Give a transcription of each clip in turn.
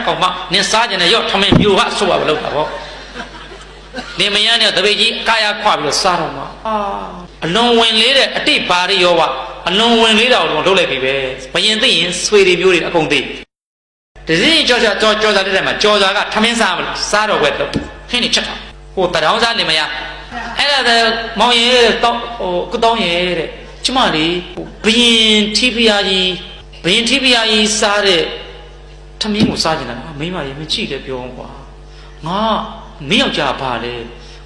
ကောင်မနင်စားကြတယ်ရော့ထမင်းပြူဟာဆိုပါလို့တာပေါ့နေမရနဲ့တပည့်ကြီးကာယခွပြီးတော့စားတော့မှာအလွန်ဝင်လေးတဲ့အတိပါရိယောဝအလွန်ဝင်လေးတာကိုလုပ်လိုက်ပြီပဲဘယင်သိရင်ဆွေတွေမျိုးတွေအကုန်သိတစည်းကြောစားတဲ့မှာကြောစားကထမင်းစားမလို့စားတော့ဝက်တော့ခင်းနေချက်တော့ဟိုတရောင်းစားနေမရအဲ့ဒါမောင်ရဲတော့ဟိုကုတောင်းရဲတဲ့ကျမလေးဘယင်ထိဖျားကြီးစားတဲ့ထမင်းကိုစားကြတယ်မိမရေမကြည့်တယ်ပြောကွာငါမင်းယောက်ျားပါလေ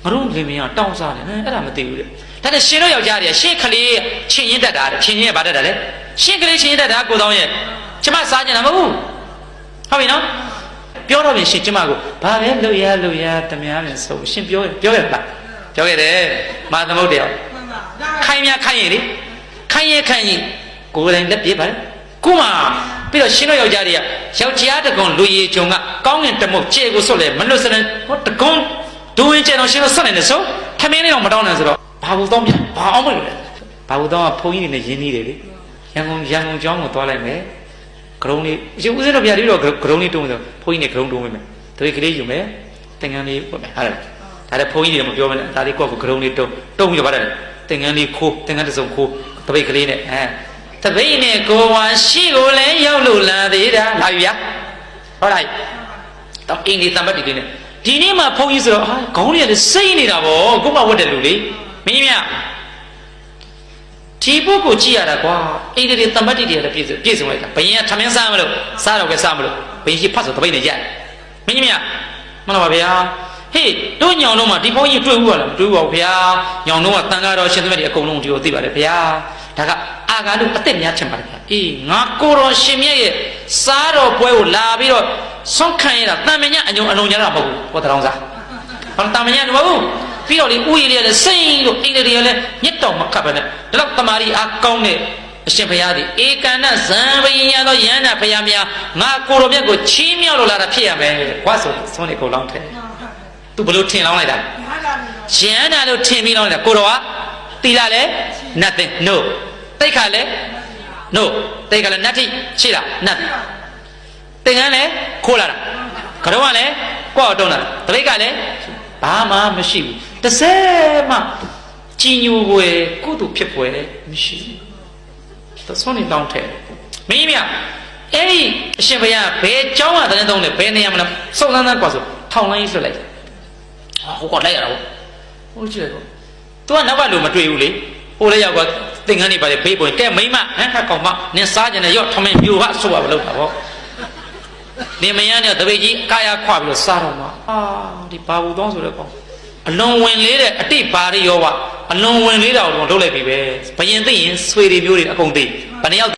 ငါတို့လင်မယားတောင်းစားတယ်အဲ့ဒါမသိဘူးတဲ့ဒါနဲ့ရှင်တို့ယောက်ျားတွေကရှင်းကလေးချင်းရင်တက်တာတဲ့ချင်းရင်ကဘာတက်တာလဲရှင်းကလေးချင်းရင်တက်တာကိုတောင်းရဲ့ကျမစားကြတယ်မဟုတ်ဘူးဟုတ်ပြီနော်ပြောတော့ပြင်ရှင်ကျမကိုဘာပဲလှုပ်ရတမယားနဲ့ဆိုရှင်ပြောရလားပြောရတယ်မာသမုတ်တရားခိုင်းရင်လေခိုင်းရင်ကိုယ်တိုင်လက်ပြေးပါလေခုမှပြီးတော့ရှင်တို့ယောက်ျားတွေကယောက်ျားတကွန်လူရည်ဂျုံကကောင်းငင်တမုတ်ကျေကိုစွတ်လဲမလွတ်စနဲ့ဟောတကွန်ဒူဝင်ကျန်တော့ရှင်တို့စွတ်နေတယ်ဆိုထမင်းလေးတော့မတောင်းနိုင်ဆိုတော့ဘာဘူးတော့ပြန်ဘာအောင်မလို့လဲဘာဘူးတော့ဘုန်းကြီးတွေနဲ့ရင်းနှီးတယ်လေရန်ကုန်ကျောင်းကိုသွားလိုက်မယ်ဂရုံးလေးဦးစင်းတို့ဗျာဒီတော့ဂရုံးလေးတုံးဆိုဘုန်းကြီးနဲ့ဂရုံးတုံးဝင်မယ်တပည့်ကလေးယူမယ်သင်္ကန်းလေးပွက်မယ်ဟာဒါလည်းဘုန်းကြီးတွေမပြောမနဲ့ဒါလေးကိုယ့်ကိုဂရုံးလေးတုံးပြီးတော့ဗါတယ်သင်္ကန်းလေးခိုးသင်္ကန်းတစ်စုံခိုးတပည့်ကလေးနဲ့တပိတ်နဲ့ကိုဝါရှိကိုလည်းရောက်လို့လာသေးတာလာပြီဗျာဟုတ်လားတော့အင်းဒီတမတ်တီလေးနဲ့ဒီနေ့မှဘုန်းကြီးဆိုတော့ခေါင်းလေးကလည်းစိတ်နေတာဗောကိုမဝတ်တယ်လူလေမင်းမြဒီပုဂ္ဂိုလ်ကြည့်ရတာကွာအင်းဒီတမတ်တီတွေလည်းပြည့်စုံလိုက်တာဘယင်ကထမင်းစားမလို့စားတော့ကစားမလို့ဘယင်ကြီးဖတ်ဆိုတပိတ်နဲ့ရိုက်မင်းမြမလားပါဗျာဟေးတို့ညောင်လုံးမှာဒီဘုန်းကြီးတွေ့ဘူးလားမတွေ့ဘူးပါဗျာညောင်လုံးကတန်ကားတော်ရှင်သမီးတွေအကုန်လုံးဒီကိုသိပါတယ်ဗျာဒါကအာဂါလို့အသက်များချင်ပါတယ်ဗျာအေးငါကိုတော်ရှင်မြတ်ရဲ့စားတော်ပွဲကိုလာပြီးတော့ဆွန့်ခံရတာတန်မညအညုံအလုံးညာတာမဟုတ်ဘူးဟောတောင်းစားဟောတန်မညမဟုတ်ဘူးပြီးတော့လေဥယျာဉ်လေးလည်းစိတ်လို့အင်္ဂလိပ်လည်းညစ်တော်မခတ်ပဲနဲ့ဒါတော့တမာရီအားကောင်းတဲ့အရှင်ဘုရားဒီဧကန္နဇံဘယင်ရသောယန္တာဘုရားများငါကိုတော်မြတ်ကိုချီးမြှောက်လို့လာတာဖြစ်ရမယ်ဝါဆိုဆုံးနေကိုလောင်းထဲသူဘလို့ထင်လောင်းလိုက်တာယန္တာလို့ထင်ပြီးလောင်းလိုက်တာကိုတော်ကတီလာလဲ nothing no တိတ်ခါလဲ no တိတ်ခါလဲနတ်တိရှိတာ nothing သင်္ကန်းလဲခိုးလာတာကတော့ကလည်းကိုယ့်အတုံးလာတပိတ်ကလည်းဘာမှမရှိဘူးတစ်စက်မှကြီးညိုွယ်ကုသိုလ်ဖြစ်ွယ်မရှိဘူးသဆုံးနေတောင်းထဲမင်းမြအဲ့ဒီအရှင်ဘုရားဘယ်เจ้าကတန်းတုံးလဲဘယ်နေရာမှာလဲစုံစမ်းကွာဆိုထောင်လိုင်းဆွတ်လိုက်ဟိုကလိုက်ရတာပေါ့ဟိုကြည့်လိုက်သူကနောက်ကလူမတွေ့ဘူးလေဟိုလည်းရောက်ကသင်္ကန်းနေပါလေဘေးပေါ်ကဲမိမကောင်မနင်စားကြတယ်ရော့ထမင်းပြူဟာဆိုပါလို့တာပေါ့နေမရနဲ့တပည့်ကြီးကာယခွပြီးတော့စားတော့မှာဒီဘာဘူးတောင်းဆိုတဲ့ကောင်အလွန်ဝင်လေးတဲ့အတိပါရိယောဝအလွန်ဝင်လေးတာကိုလုပ်လိုက်ပြီပဲဘယင်သိရင်ဆွေတွေမျိုးတွေအကုန်သိဘယ်နှယောက်